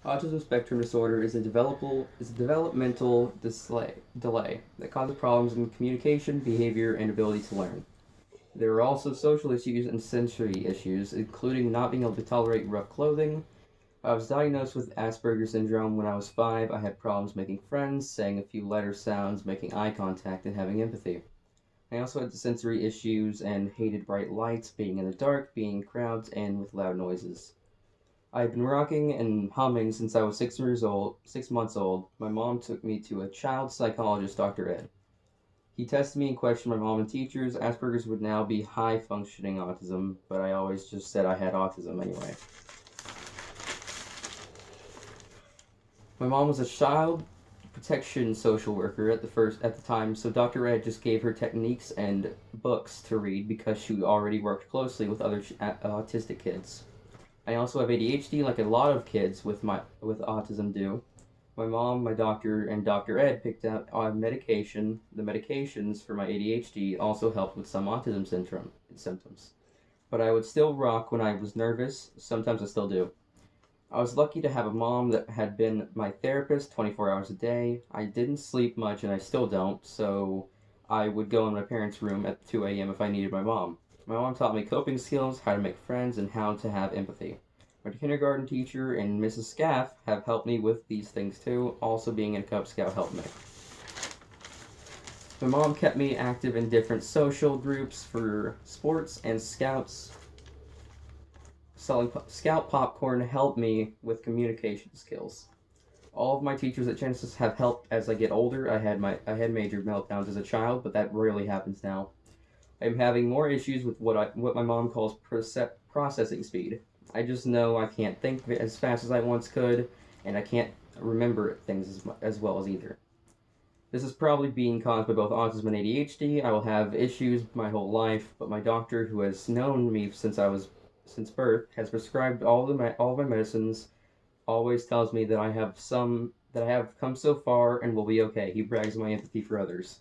Autism spectrum disorder is a developmental delay that causes problems in communication, behavior, and ability to learn. There are also social issues and sensory issues, including not being able to tolerate rough clothing. I was diagnosed with Asperger's syndrome when I was 5. I had problems making friends, saying a few letter sounds, making eye contact, and having empathy. I also had sensory issues and hated bright lights, being in the dark, being in crowds, and with loud noises. I've been rocking and humming since I was 6 years old, 6 months old. My mom took me to a child psychologist, Dr. Ed. He tested me and questioned my mom and teachers. Asperger's would now be high functioning autism, but I always just said I had autism anyway. My mom was a child protection social worker at the time, so Dr. Ed just gave her techniques and books to read because she already worked closely with other autistic kids. I also have ADHD, like a lot of kids with autism do. My mom, my doctor, and Dr. Ed picked out medication. The medications for my ADHD also helped with some autism syndrome symptoms. But I would still rock when I was nervous. Sometimes I still do. I was lucky to have a mom that had been my therapist 24 hours a day. I didn't sleep much, and I still don't, so I would go in my parents' room at 2 a.m. if I needed my mom. My mom taught me coping skills, how to make friends, and how to have empathy. My kindergarten teacher and Mrs. Scaff have helped me with these things too. Also, being in Cub Scout helped me. My mom kept me active in different social groups for sports and scouts. Selling scout popcorn helped me with communication skills. All of my teachers at Genesis have helped as I get older. I had major meltdowns as a child, but that rarely happens now. I'm having more issues with what my mom calls processing speed. I just know I can't think as fast as I once could, and I can't remember things as well as either. This is probably being caused by both autism and ADHD. I will have issues my whole life, but my doctor, who has known me since birth, has prescribed all of my medicines. Always tells me that I have come so far and will be okay. He brags my empathy for others.